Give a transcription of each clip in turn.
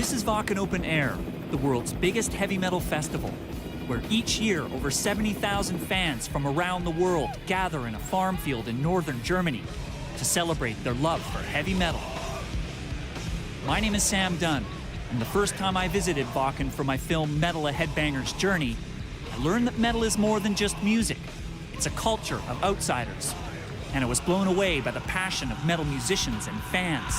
This is Wacken Open Air, the world's biggest heavy metal festival, where each year over 70,000 fans from around the world gather in a farm field in northern Germany to celebrate their love for heavy metal. My name is Sam Dunn, and the first time I visited Wacken for my film Metal: A Headbanger's Journey, I learned that metal is more than just music. It's a culture of outsiders, and I was blown away by the passion of metal musicians and fans.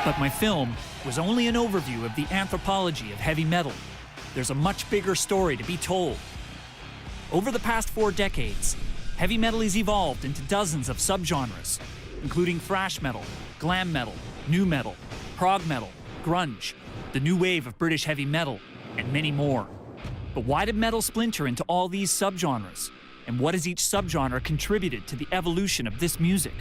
But my film was only an overview of the anthropology of heavy metal. There's a much bigger story to be told. Over the past 4 decades, heavy metal has evolved into dozens of subgenres, including thrash metal, glam metal, nu metal, prog metal, grunge, the new wave of British heavy metal, and many more. But why did metal splinter into all these subgenres? And what has each subgenre contributed to the evolution of this music?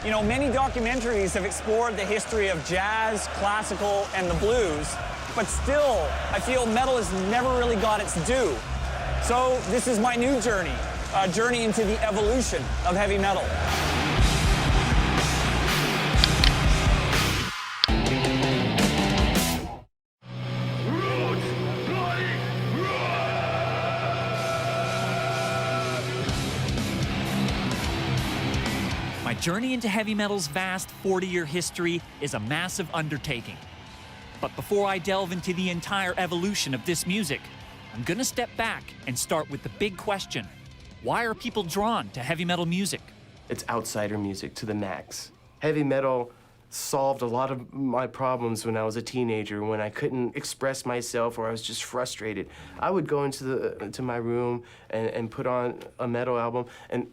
You know, many documentaries have explored the history of jazz, classical, and the blues, but still, I feel metal has never really got its due. So this is my new journey, a journey into the evolution of heavy metal. My journey into heavy metal's vast 40-year history is a massive undertaking. But before I delve into the entire evolution of this music, I'm gonna step back and start with the big question. Why are people drawn to heavy metal music? It's outsider music to the max. Heavy metal solved a lot of my problems when I was a teenager, when I couldn't express myself or I was just frustrated. I would go into my room and put on a metal album and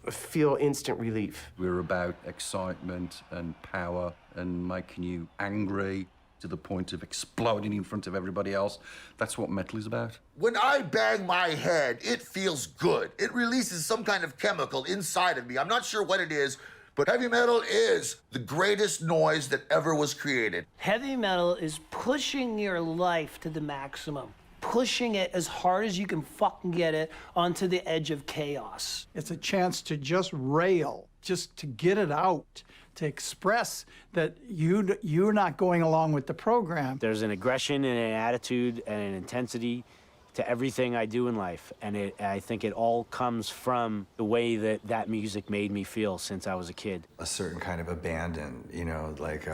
feel instant relief. We're about excitement and power and making you angry to the point of exploding in front of everybody else. That's what metal is about. When I bang my head, it feels good. It releases some kind of chemical inside of me. I'm not sure what it is, but heavy metal is the greatest noise that ever was created. Heavy metal is pushing your life to the maximum, pushing it as hard as you can fucking get it onto the edge of chaos. It's a chance to just rail, just to get it out, to express that you're not going along with the program. There's an aggression and an attitude and an intensity to everything I do in life, and I think it all comes from the way that music made me feel since I was a kid. A certain kind of abandon, you know, like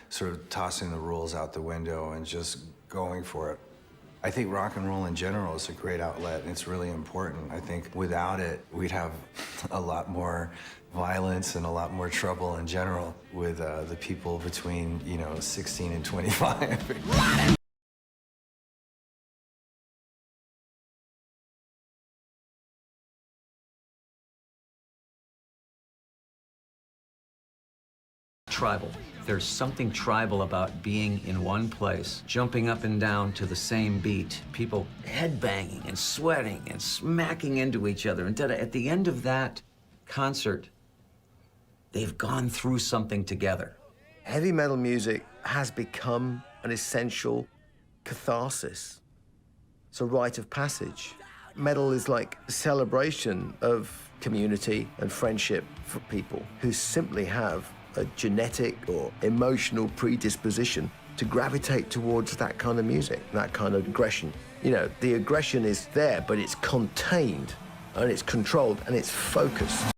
sort of tossing the rules out the window and just going for it. I think rock and roll in general is a great outlet, and it's really important. I think without it, we'd have a lot more violence and a lot more trouble in general with the people between, 16 and 25. Tribal. There's something tribal about being in one place, jumping up and down to the same beat, people headbanging and sweating and smacking into each other. And at the end of that concert, they've gone through something together. Heavy metal music has become an essential catharsis. It's a rite of passage. Metal is like a celebration of community and friendship for people who simply have a genetic or emotional predisposition to gravitate towards that kind of music, that kind of aggression. You know, the aggression is there, but it's contained, and it's controlled, and it's focused.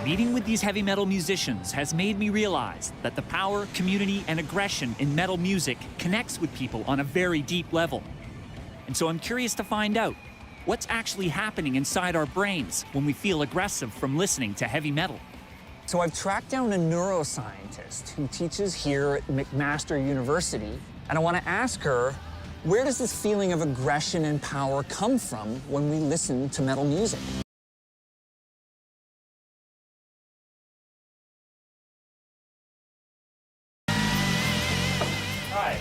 Meeting with these heavy metal musicians has made me realize that the power, community, and aggression in metal music connects with people on a very deep level. And so I'm curious to find out, what's actually happening inside our brains when we feel aggressive from listening to heavy metal? So I've tracked down a neuroscientist who teaches here at McMaster University, and I want to ask her, where does this feeling of aggression and power come from when we listen to metal music? Hi,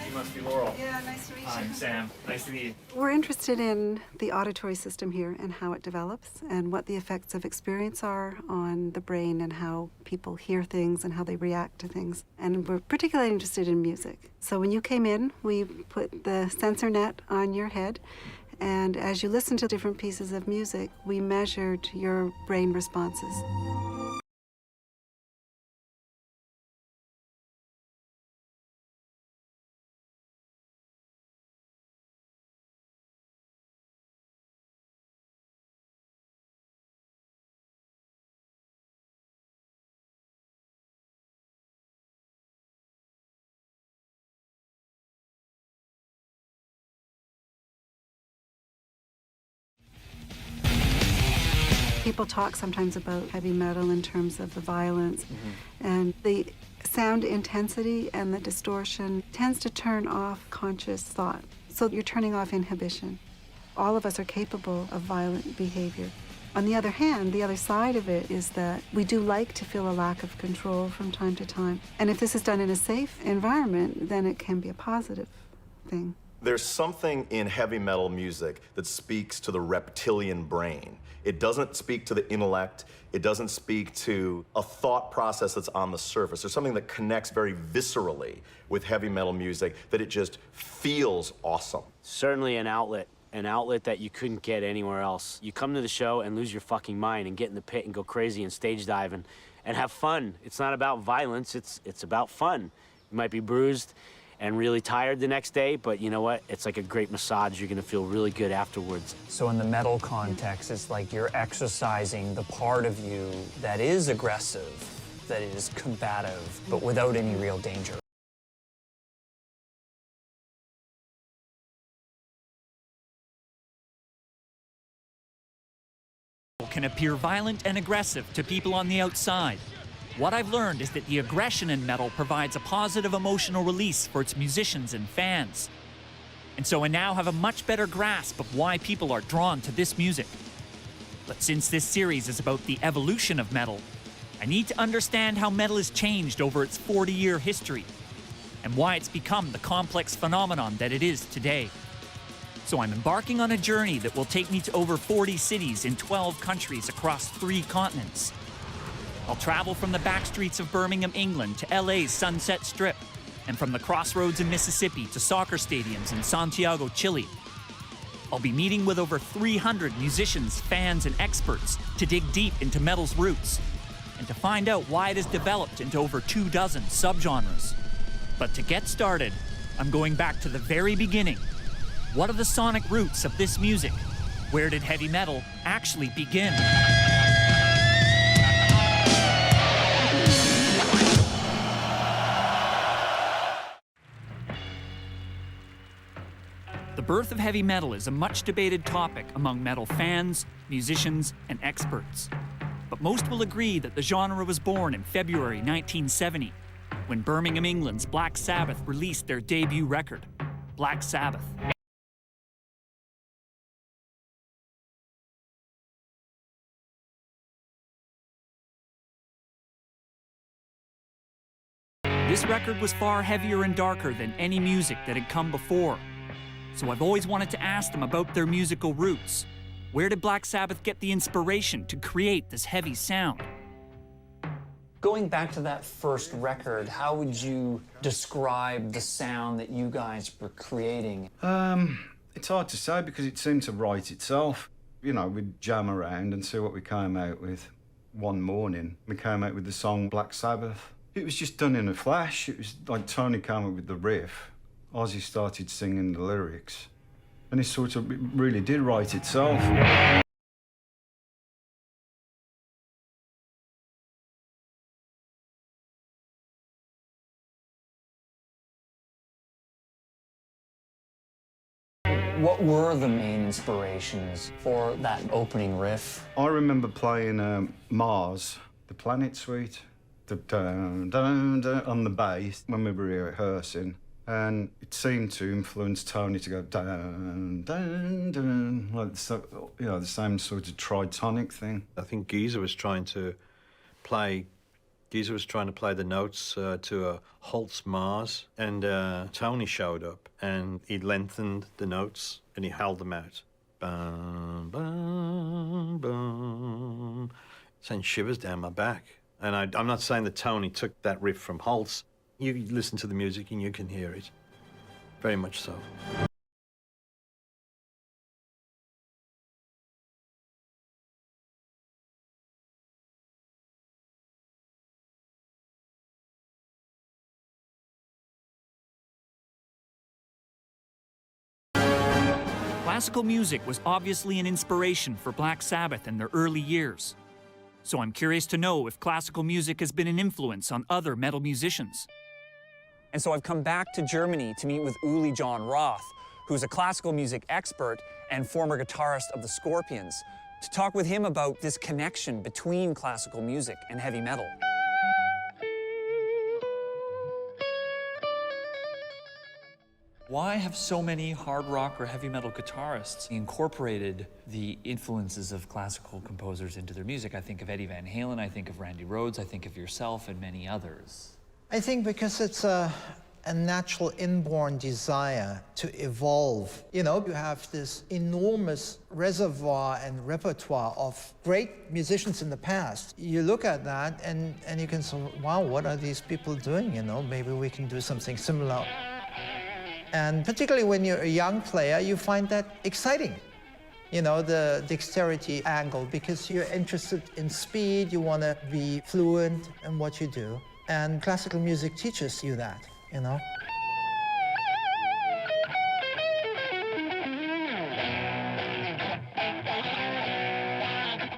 you must be Laurel. Yeah. Nice to meet you. I'm Sam. Nice to meet you. We're interested in the auditory system here and how it develops and what the effects of experience are on the brain and how people hear things and how they react to things. And we're particularly interested in music. So when you came in, we put the sensor net on your head, and as you listen to different pieces of music, we measured your brain responses. People talk sometimes about heavy metal in terms of the violence, and the sound intensity and the distortion tends to turn off conscious thought. So you're turning off inhibition. All of us are capable of violent behavior. On the other hand, the other side of it is that we do like to feel a lack of control from time to time. And if this is done in a safe environment, then it can be a positive thing. There's something in heavy metal music that speaks to the reptilian brain. It doesn't speak to the intellect. It doesn't speak to a thought process that's on the surface. There's something that connects very viscerally with heavy metal music that it just feels awesome. Certainly an outlet that you couldn't get anywhere else. You come to the show and lose your fucking mind and get in the pit and go crazy and stage dive and have fun. It's not about violence, it's about fun. You might be bruised and really tired the next day, but you know what? It's like a great massage. You're gonna feel really good afterwards. So in the metal context, it's like you're exercising the part of you that is aggressive, that is combative, but without any real danger. Can appear violent and aggressive to people on the outside. What I've learned is that the aggression in metal provides a positive emotional release for its musicians and fans. And so I now have a much better grasp of why people are drawn to this music. But since this series is about the evolution of metal, I need to understand how metal has changed over its 40-year history and why it's become the complex phenomenon that it is today. So I'm embarking on a journey that will take me to over 40 cities in 12 countries across 3 continents. I'll travel from the back streets of Birmingham, England to LA's Sunset Strip, and from the crossroads in Mississippi to soccer stadiums in Santiago, Chile. I'll be meeting with over 300 musicians, fans, and experts to dig deep into metal's roots and to find out why it has developed into over 24 subgenres. But to get started, I'm going back to the very beginning. What are the sonic roots of this music? Where did heavy metal actually begin? The birth of heavy metal is a much debated topic among metal fans, musicians, and experts. But most will agree that the genre was born in February 1970, when Birmingham, England's Black Sabbath released their debut record, Black Sabbath. This record was far heavier and darker than any music that had come before. So I've always wanted to ask them about their musical roots. Where did Black Sabbath get the inspiration to create this heavy sound? Going back to that first record, how would you describe the sound that you guys were creating? It's hard to say because it seemed to write itself. You know, we'd jam around and see what we came out with. One morning, we came out with the song Black Sabbath. It was just done in a flash. It was like Tony came up with the riff. Ozzy started singing the lyrics. And it sort of really did write itself. What were the main inspirations for that opening riff? I remember playing Mars, the Planet Suite, on the bass when we were rehearsing. And it seemed to influence Tony to go dun, dun, dun, like the same sort of tritonic thing. I think Geezer was trying to play Geezer was trying to play the notes to a Holt's Mars, and Tony showed up, and he lengthened the notes, and he held them out. Bum, bum, bum. Sent shivers down my back. And I'm not saying that Tony took that riff from Holt's. You listen to the music and you can hear it. Very much so. Classical music was obviously an inspiration for Black Sabbath in their early years. So I'm curious to know if classical music has been an influence on other metal musicians. And so I've come back to Germany to meet with Uli John Roth, who's a classical music expert and former guitarist of the Scorpions, to talk with him about this connection between classical music and heavy metal. Why have so many hard rock or heavy metal guitarists incorporated the influences of classical composers into their music? I think of Eddie Van Halen, I think of Randy Rhoads, I think of yourself and many others. I think because it's a natural inborn desire to evolve. You know, you have this enormous reservoir and repertoire of great musicians in the past. You look at that and you can say, wow, what are these people doing? You know, maybe we can do something similar. And particularly when you're a young player, you find that exciting. You know, the dexterity angle, because you're interested in speed, you want to be fluent in what you do. And classical music teaches you that, you know.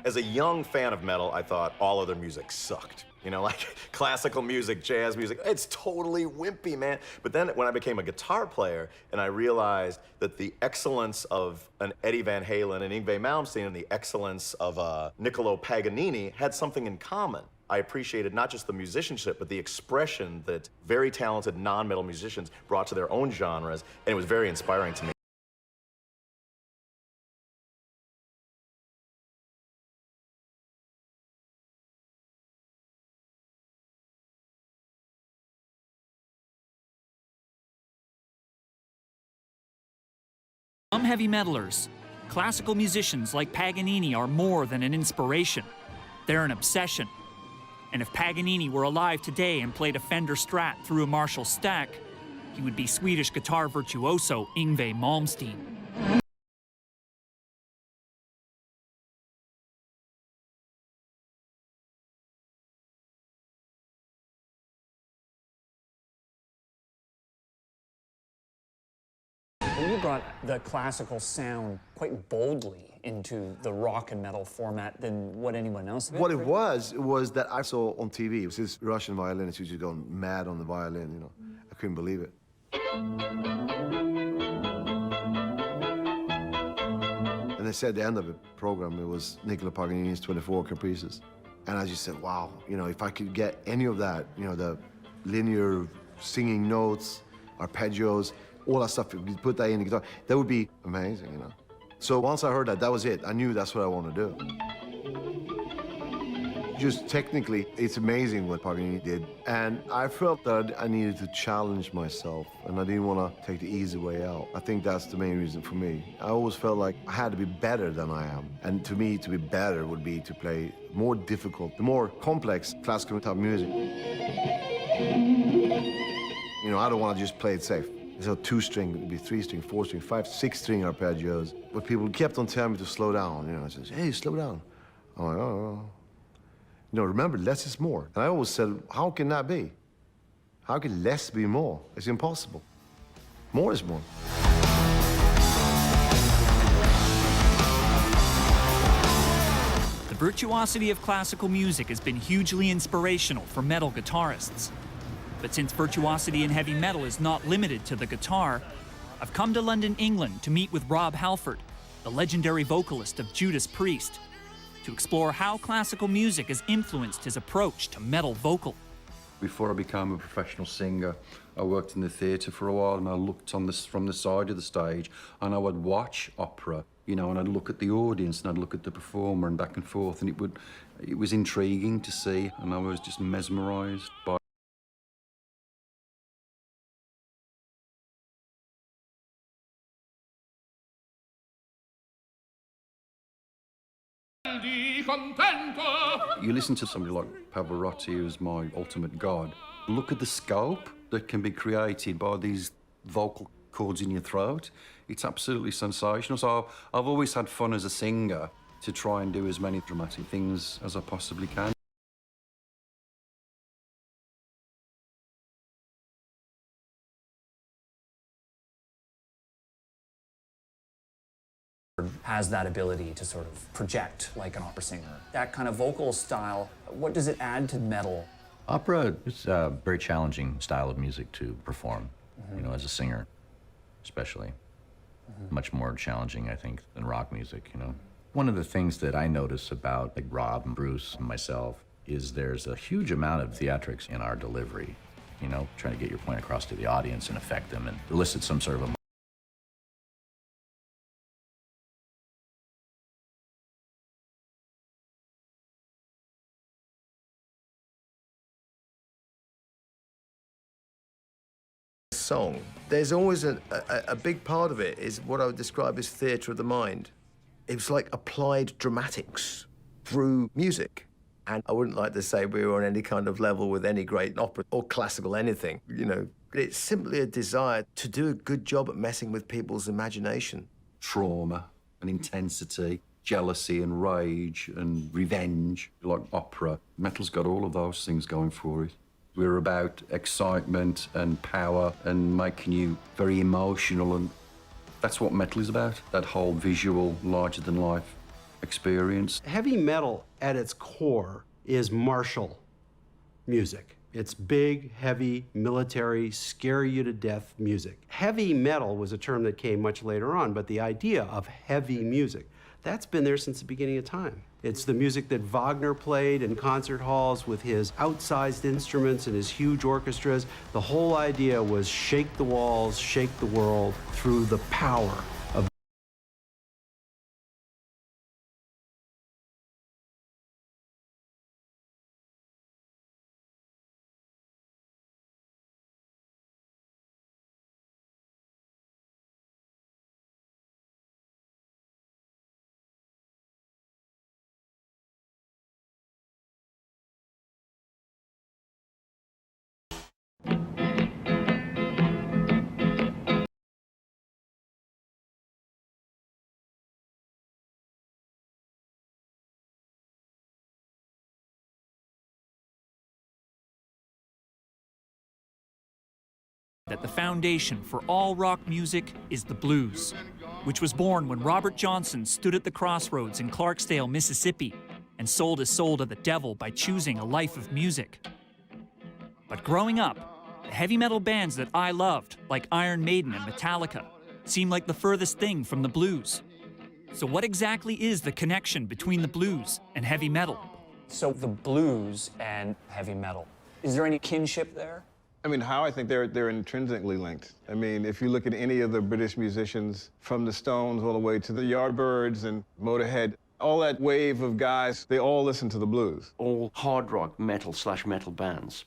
As a young fan of metal, I thought all other music sucked. You know, like classical music, jazz music, it's totally wimpy, man. But then when I became a guitar player and I realized that the excellence of an Eddie Van Halen and Yngwie Malmsteen and the excellence of Niccolo Paganini had something in common. I appreciated not just the musicianship, but the expression that very talented non-metal musicians brought to their own genres, and it was very inspiring to me. Some heavy metalers, classical musicians like Paganini are more than an inspiration. They're an obsession. And if Paganini were alive today and played a Fender Strat through a Marshall stack, he would be Swedish guitar virtuoso Yngwie Malmsteen. You brought the classical sound quite boldly into the rock and metal format than what anyone else did. What it was that I saw on TV. It was this Russian violinist who was just going mad on the violin, you know. I couldn't believe it. And they said at the end of the program, it was Niccolo Paganini's 24 Caprices. And I just said, wow, you know, if I could get any of that, you know, the linear singing notes, arpeggios, all that stuff, if we put that in the guitar, that would be amazing, you know. So once I heard that, that was it. I knew that's what I want to do. Just technically, it's amazing what Paganini did. And I felt that I needed to challenge myself, and I didn't want to take the easy way out. I think that's the main reason for me. I always felt like I had to be better than I am. And to me, to be better would be to play more difficult, the more complex classical type music. You know, I don't want to just play it safe. So 2-string, it would be 3-string, 4-string, 5, 6-string arpeggios. But people kept on telling me to slow down. You know, I said, hey, slow down. I'm like, oh. You know, remember, less is more. And I always said, how can that be? How can less be more? It's impossible. More is more. The virtuosity of classical music has been hugely inspirational for metal guitarists. But since virtuosity in heavy metal is not limited to the guitar, I've come to London, England to meet with Rob Halford, the legendary vocalist of Judas Priest, to explore how classical music has influenced his approach to metal vocal. Before I became a professional singer, I worked in the theatre for a while, and I looked on this from the side of the stage, and I would watch opera, you know, and I'd look at the audience and I'd look at the performer and back and forth, and it was intriguing to see, and I was just mesmerised by. You listen to somebody like Pavarotti, who's my ultimate god. Look at the scope that can be created by these vocal cords in your throat. It's absolutely sensational. So I've always had fun as a singer to try and do as many dramatic things as I possibly can. Has that ability to sort of project like an opera singer. That kind of vocal style, what does it add to metal? Opera is a very challenging style of music to perform, you know, as a singer, especially. Much more challenging, I think, than rock music, you know. One of the things that I notice about like Rob and Bruce and myself is there's a huge amount of theatrics in our delivery, you know, trying to get your point across to the audience and affect them and elicit some sort of a song. There's always a big part of it is what I would describe as theatre of the mind. It was like applied dramatics through music. And I wouldn't like to say we were on any kind of level with any great opera or classical anything, you know. It's simply a desire to do a good job at messing with people's imagination. Trauma and intensity, jealousy and rage and revenge, like opera. Metal's got all of those things going for it. We're about excitement and power and making you very emotional, and that's what metal is about, that whole visual, larger-than-life experience. Heavy metal at its core is martial music. It's big, heavy, military, scare-you-to-death music. Heavy metal was a term that came much later on, but the idea of heavy music, that's been there since the beginning of time. It's the music that Wagner played in concert halls with his outsized instruments and his huge orchestras. The whole idea was shake the walls, shake the world through the power of that the foundation for all rock music is the blues, which was born when Robert Johnson stood at the crossroads in Clarksdale, Mississippi, and sold his soul to the devil by choosing a life of music. But growing up, the heavy metal bands that I loved, like Iron Maiden and Metallica, seemed like the furthest thing from the blues. So what exactly is the connection between the blues and heavy metal? So the blues and heavy metal, is there any kinship there? I mean, how I think they're intrinsically linked. I mean, if you look at any of the British musicians, from the Stones all the way to the Yardbirds and Motorhead, all that wave of guys, they all listen to the blues. All hard rock metal/metal bands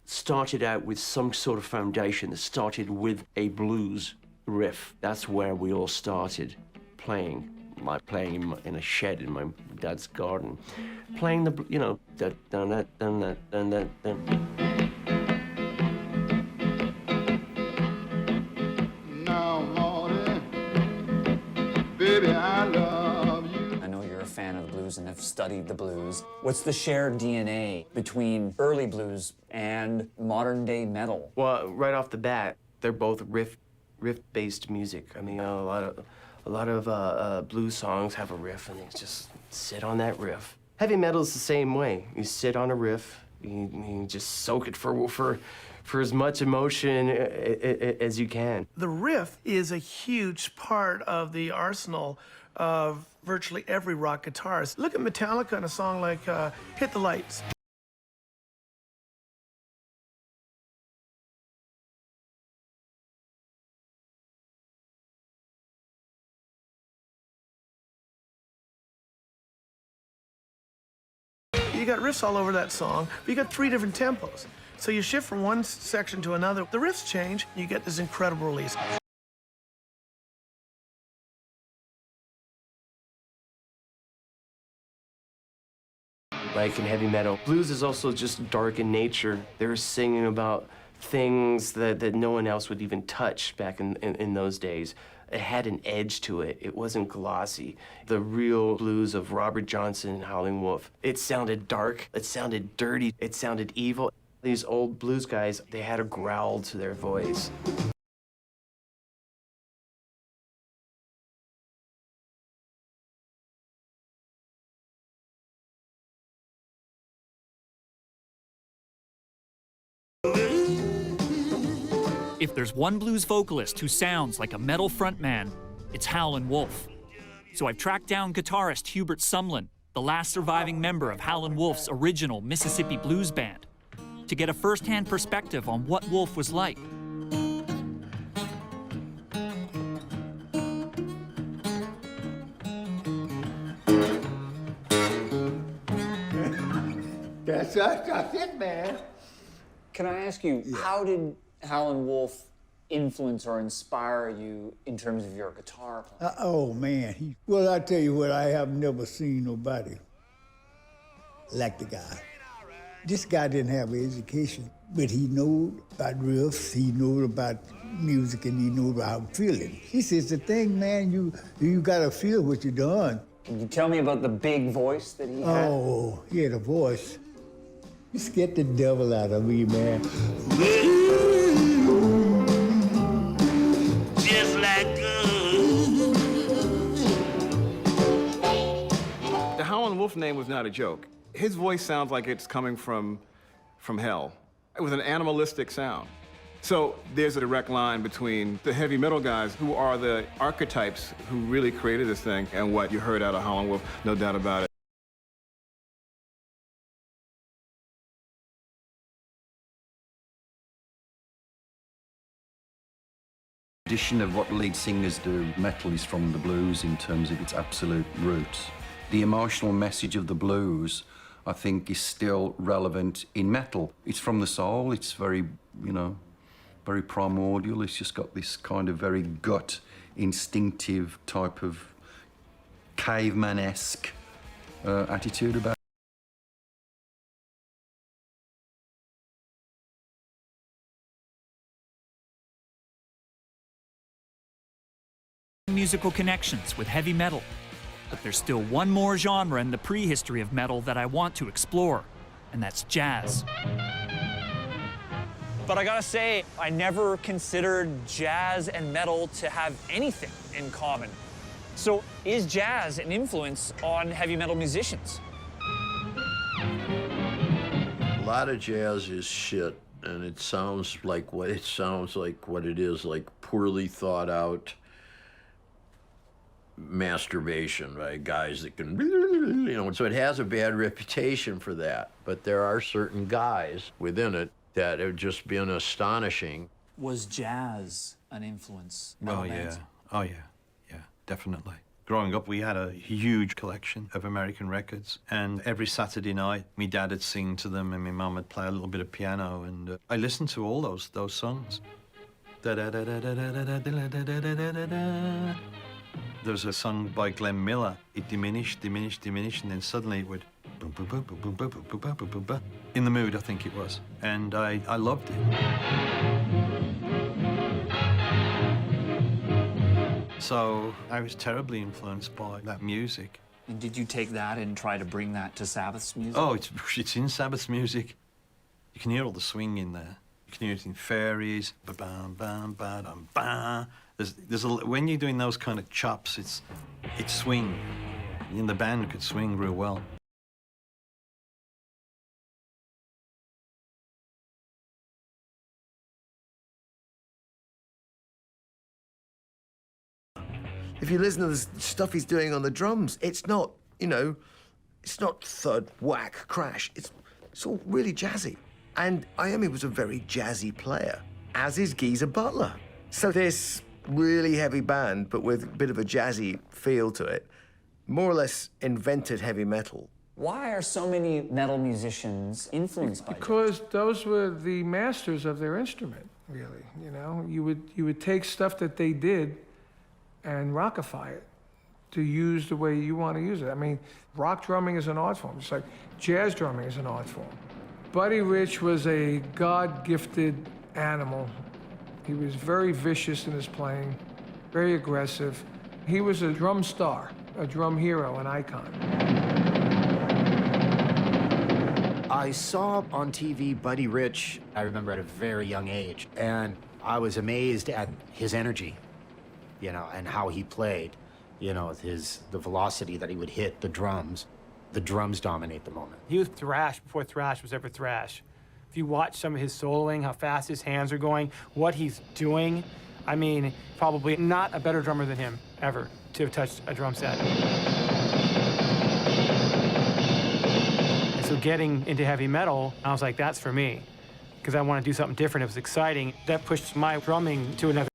started out with some sort of foundation that started with a blues riff. That's where we all started playing. Like playing in a shed in my dad's garden, playing the, you know, dun dun dun dun dun dun dun. Baby, I love you. I know you're a fan of the blues and have studied the blues. What's the shared DNA between early blues and modern day metal? Well, right off the bat, they're both riff-based music. I mean, a lot of blues songs have a riff, and they just sit on that riff. Heavy metal's the same way. You sit on a riff, you just soak it for as much emotion as you can. The riff is a huge part of the arsenal of virtually every rock guitarist. Look at Metallica in a song like Hit the Lights. You got riffs all over that song, but you got 3 different tempos. So you shift from one section to another, the riffs change, you get this incredible release. Like in heavy metal, blues is also just dark in nature. They're singing about things that no one else would even touch back in those days. It had an edge to it. It wasn't glossy. The real blues of Robert Johnson and Howlin Wolf, it sounded dark, it sounded dirty, it sounded evil. These old blues guys, they had a growl to their voice. If there's one blues vocalist who sounds like a metal frontman, it's Howlin Wolf. So I've tracked down guitarist Hubert Sumlin, the last surviving member of Howlin Wolf's original Mississippi Blues Band, to get a first-hand perspective on what Wolf was like. That's it, man. Can I ask you, how did Howlin Wolf influence or inspire you in terms of your guitar playing? Oh, man. Well, I tell you what, I have never seen nobody like the guy. This guy didn't have an education, but he knew about riffs, he knew about music, and he knew about feeling. He says, the thing, man, you gotta feel what you're doing. Can you tell me about the big voice that he had? Oh, he had a voice. You scared the devil out of me, man. Just like The Howlin Wolf name was not a joke. His voice sounds like it's coming from hell, with an animalistic sound. So there's a direct line between the heavy metal guys, who are the archetypes who really created this thing, and what you heard out of Howlin Wolf, no doubt about it. Tradition of what lead singers do, metal is from the blues in terms of its absolute roots. The emotional message of the blues, I think, is still relevant in metal. It's from the soul, it's very, very primordial. It's just got this kind of very gut, instinctive type of caveman-esque attitude about it. Musical connections with heavy metal. But there's still one more genre in the prehistory of metal that I want to explore, and that's jazz. But I gotta say, I never considered jazz and metal to have anything in common. So is jazz an influence on heavy metal musicians? A lot of jazz is shit, and it sounds like what it is, like poorly thought out masturbation by guys that can, so it has a bad reputation for that. But there are certain guys within it that have just been astonishing. Was jazz an influence? Oh, yeah. Oh, yeah. Yeah, definitely. Growing up, we had a huge collection of American records, and every Saturday night, my dad would sing to them, and my mum would play a little bit of piano, and I listened to all those songs. There was a song by Glenn Miller. It diminished, diminished, diminished, and then suddenly it would boom, boom, boom, boom, boom, boom, boom, boom, boom, boom, boom. In the Mood, I think it was. And I loved it. So I was terribly influenced by that music. And did you take that and try to bring that to Sabbath's music? Oh, it's in Sabbath's music. You can hear all the swing in there. You can hear it in Fairies. Ba-bam, bam, ba-dum, ba. When you're doing those kind of chops, it's swing. And the band could swing real well. If you listen to the stuff he's doing on the drums, it's not, it's not thud, whack, crash. It's all really jazzy. And Iommi was a very jazzy player, as is Geezer Butler. So this really heavy band, but with a bit of a jazzy feel to it, more or less invented heavy metal Why are so many metal musicians influenced by Because those were the masters of their instrument, really. You know, you would take stuff that they did and rockify it to use the way you want to use it. I mean, rock drumming is an art form. It's like jazz drumming is an art form. Buddy Rich was a God-gifted animal. He was very vicious in his playing, very aggressive. He was a drum star, a drum hero, an icon. I saw on TV Buddy Rich, I remember at a very young age, and I was amazed at his energy, you know, and how he played, you know, the velocity that he would hit the drums. The drums dominate the moment. He was thrash before thrash was ever thrash. If you watch some of his soloing, how fast his hands are going, what he's doing, I mean, probably not a better drummer than him ever to have touched a drum set. And so getting into heavy metal, I was like, that's for me, because I want to do something different. It was exciting. That pushed my drumming to another.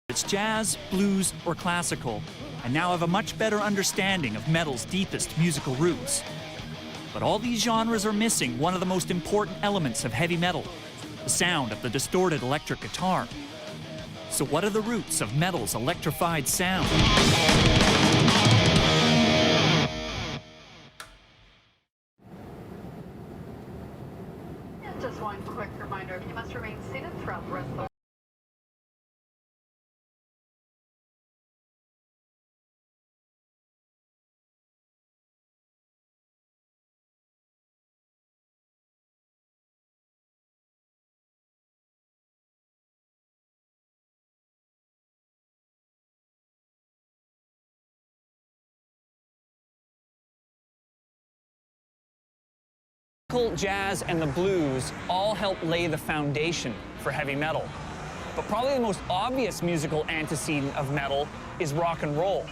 It's jazz, blues, or classical, and now have a much better understanding of metal's deepest musical roots. But all these genres are missing one of the most important elements of heavy metal, the sound of the distorted electric guitar. So what are the roots of metal's electrified sound? Just one quick reminder, you must remain seated throughout the rest of the Jazz and the blues all help lay the foundation for heavy metal. But probably the most obvious musical antecedent of metal is rock and roll.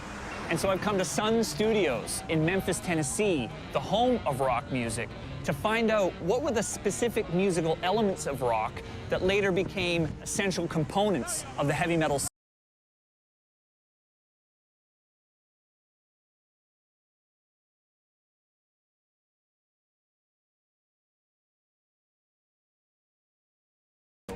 And so I've come to Sun Studios in Memphis, Tennessee, the home of rock music, to find out what were the specific musical elements of rock that later became essential components of the heavy metal.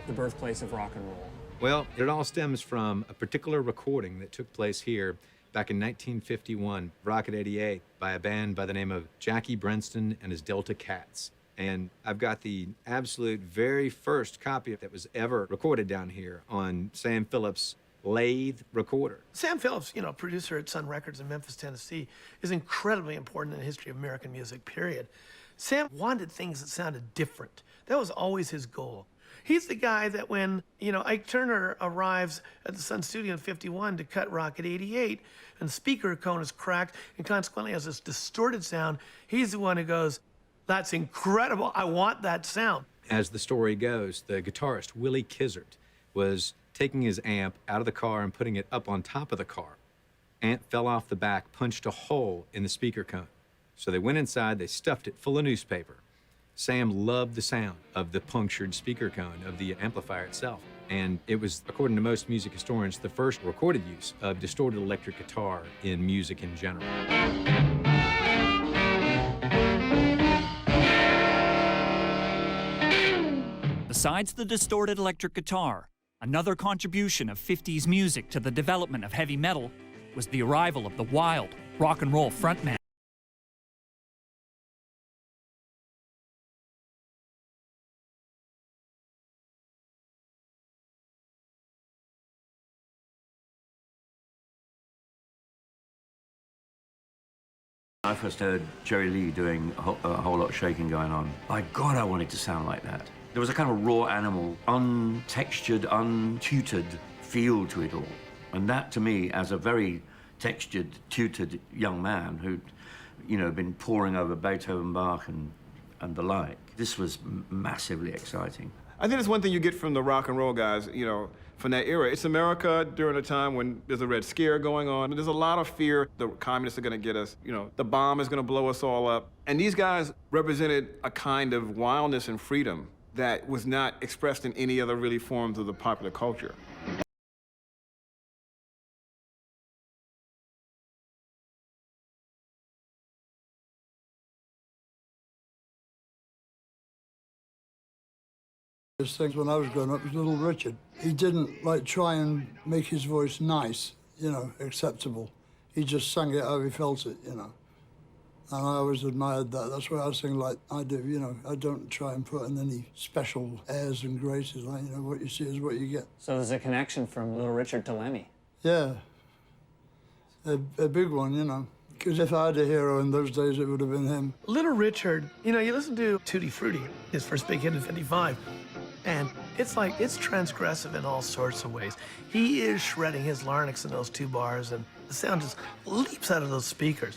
The birthplace of rock and roll. Well, it all stems from a particular recording that took place here back in 1951, Rocket 88, by a band by the name of Jackie Brenston and his Delta Cats. And I've got the absolute very first copy that was ever recorded down here on Sam Phillips' lathe recorder. Sam Phillips, you know, producer at Sun Records in Memphis, Tennessee, is incredibly important in the history of American music, period. Sam wanted things that sounded different. That was always his goal. He's the guy that when, you know, Ike Turner arrives at the Sun Studio in 51 to cut Rocket 88, and the speaker cone is cracked and consequently has this distorted sound, he's the one who goes, that's incredible, I want that sound. As the story goes, the guitarist, Willie Kizzert, was taking his amp out of the car and putting it up on top of the car. Amp fell off the back, punched a hole in the speaker cone. So they went inside, they stuffed it full of newspaper. Sam loved the sound of the punctured speaker cone of the amplifier itself. And it was, according to most music historians, the first recorded use of distorted electric guitar in music in general. Besides the distorted electric guitar, another contribution of 50s music to the development of heavy metal was the arrival of the wild rock and roll frontman. I first heard Jerry Lee doing a whole lot of shaking going on. My God, I wanted to sound like that. There was a kind of raw animal, untextured, untutored feel to it all. And that, to me, as a very textured, tutored young man who'd, you know, been poring over Beethoven, Bach, and the like, this was massively exciting. I think that's one thing you get from the rock and roll guys, you know, from that era. It's America during a time when there's a Red Scare going on. There's a lot of fear the communists are gonna get us. You know, the bomb is gonna blow us all up. And these guys represented a kind of wildness and freedom that was not expressed in any other really forms of the popular culture. Those things when I was growing up was Little Richard. He didn't like try and make his voice nice, you know, acceptable. He just sang it how he felt it, you know. And I always admired that. That's why I sing like I do, you know. I don't try and put in any special airs and graces, like, you know, what you see is what you get. So there's a connection from Little Richard to Lemmy. Yeah, a big one, you know. Because if I had a hero in those days, it would have been him. Little Richard, you know, you listen to Tutti Frutti, his first big hit in '55, and it's like, it's transgressive in all sorts of ways. He is shredding his larynx in those 2 bars, and the sound just leaps out of those speakers.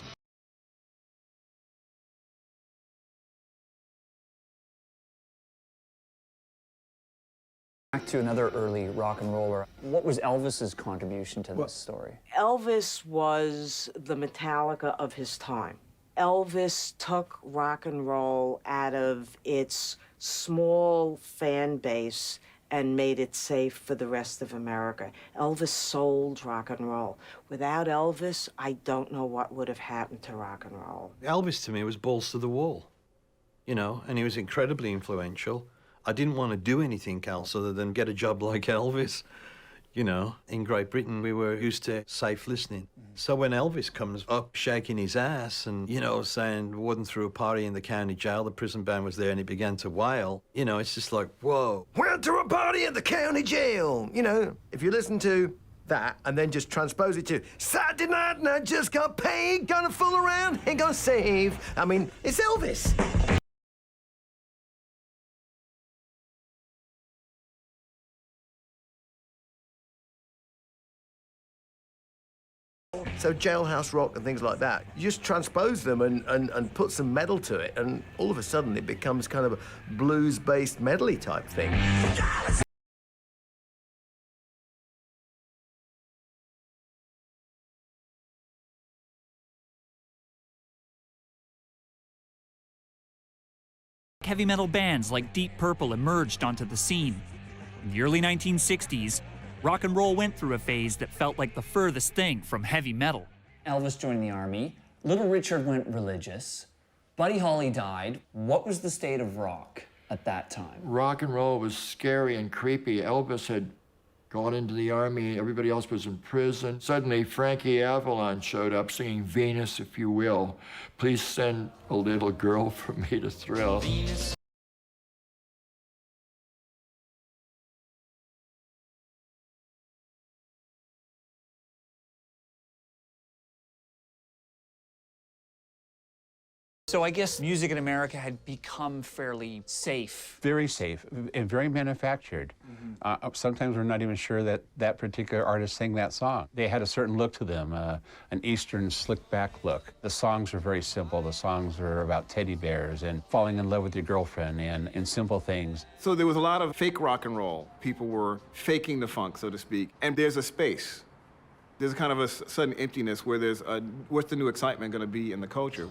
Back to another early rock and roller. What was Elvis's contribution to this story? Elvis was the Metallica of his time. Elvis took rock and roll out of its small fan base and made it safe for the rest of America. Elvis sold rock and roll. Without Elvis, I don't know what would have happened to rock and roll. Elvis, to me, was balls to the wall, you know, and he was incredibly influential. I didn't want to do anything else other than get a job like Elvis. You know, in Great Britain, we were used to safe listening. So when Elvis comes up shaking his ass and, you know, saying, "Wasn't through a party in the county jail, the prison band was there," and he began to wail, you know, it's just like, whoa. Went to a party at the county jail. You know, if you listen to that and then just transpose it to Saturday night and I just got paid, gonna fool around, ain't gonna save. I mean, it's Elvis. So jailhouse rock and things like that, you just transpose them and put some metal to it, and all of a sudden it becomes kind of a blues-based medley type thing. Heavy metal bands like Deep Purple emerged onto the scene. In the early 1960s, rock and roll went through a phase that felt like the furthest thing from heavy metal. Elvis joined the army. Little Richard went religious. Buddy Holly died. What was the state of rock at that time? Rock and roll was scary and creepy. Elvis had gone into the army. Everybody else was in prison. Suddenly, Frankie Avalon showed up singing Venus, if you will. Please send a little girl for me to thrill. Venus. So I guess music in America had become fairly safe. Very safe and very manufactured. Sometimes we're not even sure that that particular artist sang that song. They had a certain look to them, an Eastern slick-back look. The songs were very simple. The songs were about teddy bears and falling in love with your girlfriend and simple things. So there was a lot of fake rock and roll. People were faking the funk, so to speak. And there's a space. There's kind of a sudden emptiness where there's what's the new excitement going to be in the culture?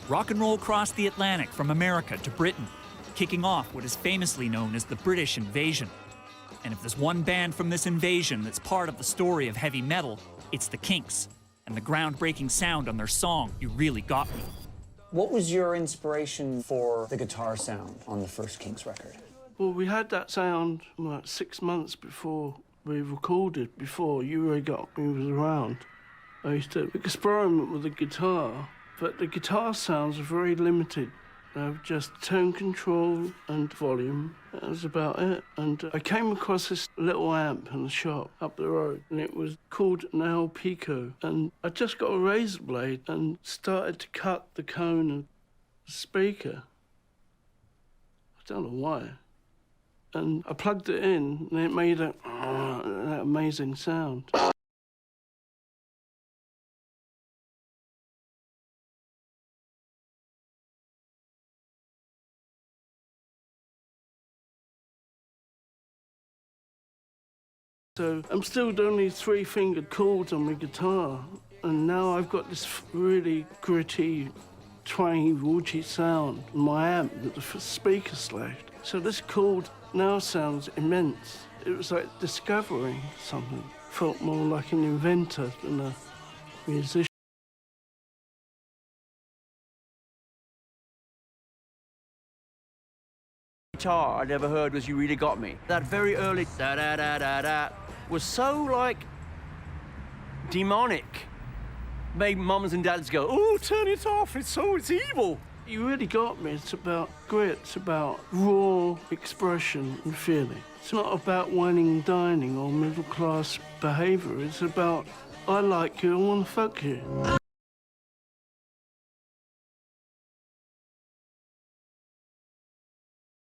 Rock and roll crossed the Atlantic from America to Britain, kicking off what is famously known as the British Invasion. And if there's one band from this invasion that's part of the story of heavy metal, it's the Kinks, and the groundbreaking sound on their song, You Really Got Me. What was your inspiration for the guitar sound on the first Kinks record? Well, we had that sound like 6 months before we recorded, before You Really Got Me was around. I used to experiment with the guitar, but the guitar sounds are very limited. Just tone control and volume, that was about it. And I came across this little amp in the shop up the road, and it was called an El Pico. And I just got a razor blade and started to cut the cone of the speaker. I don't know why. And I plugged it in, and it made that amazing sound. So I'm still doing these three-fingered chords on my guitar, and now I've got this really gritty, twangy, woody sound in my amp with the speaker slashed. So this chord now sounds immense. It was like discovering something. Felt more like an inventor than a musician. Guitar I never heard was You Really Got Me. That very early da-da-da-da-da was so, like, demonic. Made mums and dads go, oh, turn it off, it's evil. You Really Got Me. It's about grit, it's about raw expression and feeling. It's not about whining and dining or middle-class behavior. It's about, I like you, I want to fuck you.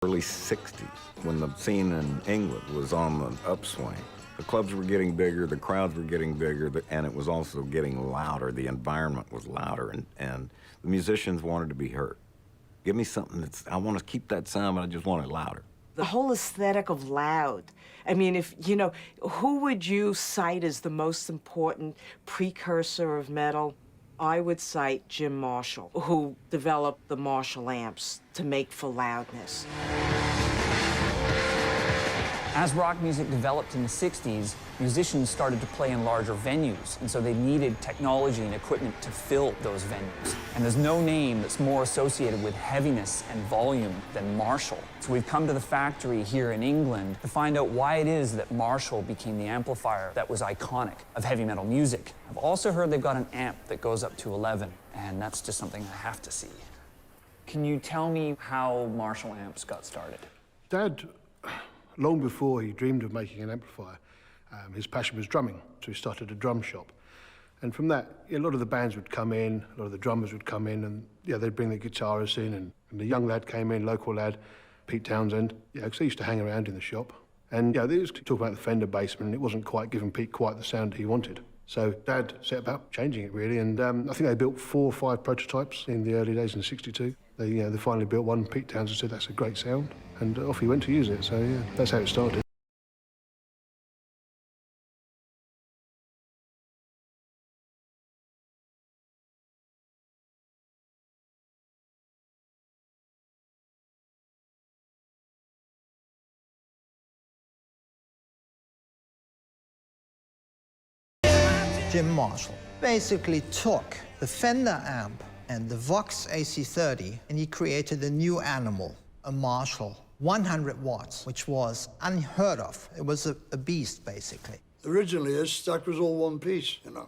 Early 60s, when the scene in England was on the upswing. The clubs were getting bigger, the crowds were getting bigger, and it was also getting louder. The environment was louder, and the musicians wanted to be heard. Give me something that's, I want to keep that sound, but I just want it louder. The whole aesthetic of loud. I mean, if, you know, who would you cite as the most important precursor of metal? I would cite Jim Marshall, who developed the Marshall amps to make for loudness. As rock music developed in the 60s, musicians started to play in larger venues, and so they needed technology and equipment to fill those venues. And there's no name that's more associated with heaviness and volume than Marshall. So we've come to the factory here in England to find out why it is that Marshall became the amplifier that was iconic of heavy metal music. I've also heard they've got an amp that goes up to 11, and that's just something I have to see. Can you tell me how Marshall amps got started? Dad, long before he dreamed of making an amplifier, his passion was drumming, so he started a drum shop. And from that, a lot of the bands would come in, a lot of the drummers would come in, and they'd bring the guitarists in, and the young lad came in, local lad, Pete Townsend, because they used to hang around in the shop. And they used to talk about the Fender Bassman, and it wasn't quite giving Pete quite the sound he wanted. So Dad set about changing it, really, and I think they built 4 or 5 prototypes in the early days in '62. They finally built one. Pete Townsend said, that's a great sound, and off he went to use it. So that's how it started. Jim Marshall basically took the Fender amp and the Vox AC30, and he created a new animal, a Marshall, 100 watts, which was unheard of. It was a beast, basically. Originally, his stack was all one piece, you know.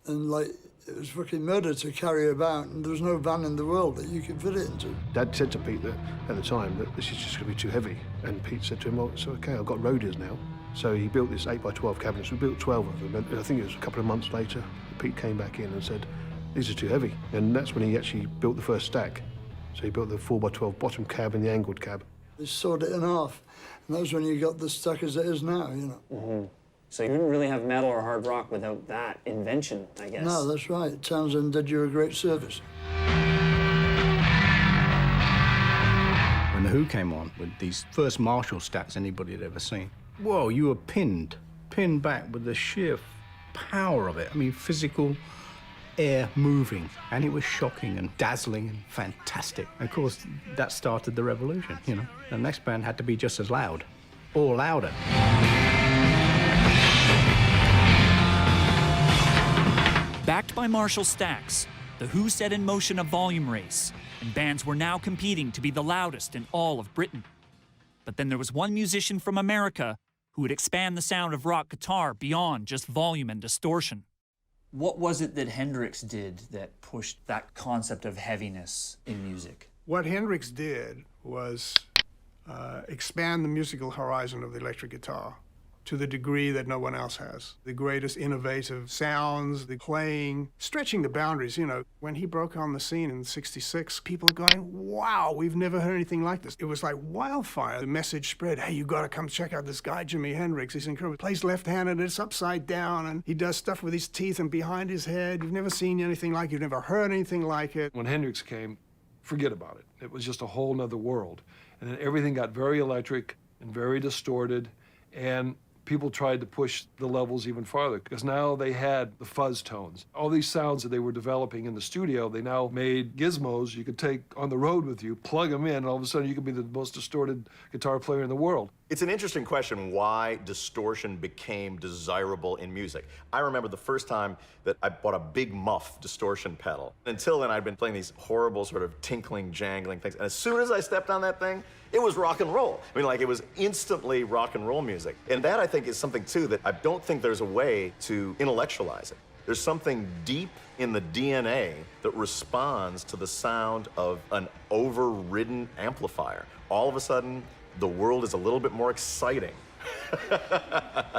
And, like, it was fucking murder to carry about, and there was no van in the world that you could fit it into. Dad said to Pete that, at the time, that this is just going to be too heavy. And Pete said to him, well, it's okay, I've got roadies now. So he built this 8x12 cabinets. We built 12 of them, and I think it was a couple of months later, Pete came back in and said, these are too heavy. And that's when he actually built the first stack. So he built the 4x12 bottom cab and the angled cab. They sawed it in half, and that's when you got the stack as it is now, you know. Mm-hmm. So you wouldn't really have metal or hard rock without that invention, I guess. No, that's right. Townsend did you a great service. When The Who came on with these first Marshall stacks anybody had ever seen, whoa, you were pinned back with the sheer power of it. I mean, physical air moving, and it was shocking and dazzling and fantastic. And of course, that started the revolution, you know. The next band had to be just as loud, or louder. Backed by Marshall stacks, The Who set in motion a volume race, and bands were now competing to be the loudest in all of Britain. But then there was one musician from America who would expand the sound of rock guitar beyond just volume and distortion. What was it that Hendrix did that pushed that concept of heaviness in music? What Hendrix did was expand the musical horizon of the electric guitar to the degree that no one else has. The greatest innovative sounds, the playing, stretching the boundaries, you know. When he broke on the scene in '66, people are going, wow, we've never heard anything like this. It was like wildfire. The message spread, hey, you gotta come check out this guy, Jimi Hendrix. He's incredible. He plays left-handed, it's upside down, and he does stuff with his teeth and behind his head. You've never seen anything like it. You've never heard anything like it. When Hendrix came, forget about it. It was just a whole nother world. And then everything got very electric and very distorted, and people tried to push the levels even farther because now they had the fuzz tones. All these sounds that they were developing in the studio, they now made gizmos you could take on the road with you, plug them in, and all of a sudden you could be the most distorted guitar player in the world. It's an interesting question why distortion became desirable in music. I remember the first time that I bought a big muff distortion pedal. Until then, I'd been playing these horrible sort of tinkling, jangling things. And as soon as I stepped on that thing, it was rock and roll. I mean, like, it was instantly rock and roll music. And that, I think, is something, too, that I don't think there's a way to intellectualize it. There's something deep in the DNA that responds to the sound of an overridden amplifier. All of a sudden, the world is a little bit more exciting.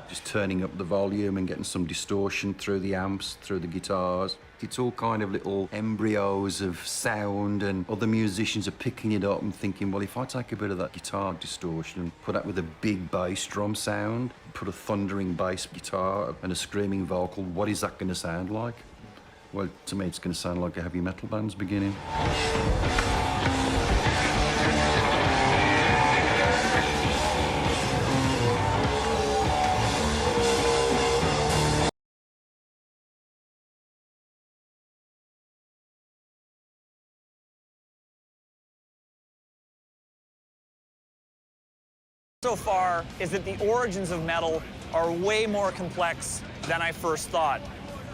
Just turning up the volume and getting some distortion through the amps, through the guitars. It's all kind of little embryos of sound, and other musicians are picking it up and thinking, well, if I take a bit of that guitar distortion and put that with a big bass drum sound, put a thundering bass guitar and a screaming vocal, what is that going to sound like? Well, to me, it's going to sound like a heavy metal band's beginning. So far is that the origins of metal are way more complex than I first thought.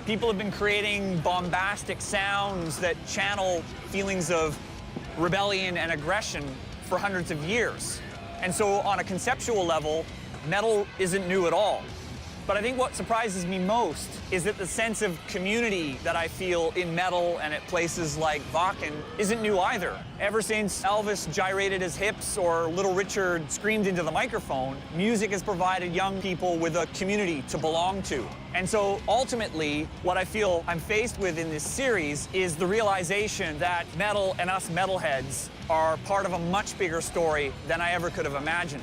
People have been creating bombastic sounds that channel feelings of rebellion and aggression for hundreds of years. And so on a conceptual level, metal isn't new at all. But I think what surprises me most is that the sense of community that I feel in metal and at places like Wacken isn't new either. Ever since Elvis gyrated his hips or Little Richard screamed into the microphone, music has provided young people with a community to belong to. And so ultimately, what I feel I'm faced with in this series is the realization that metal and us metalheads are part of a much bigger story than I ever could have imagined.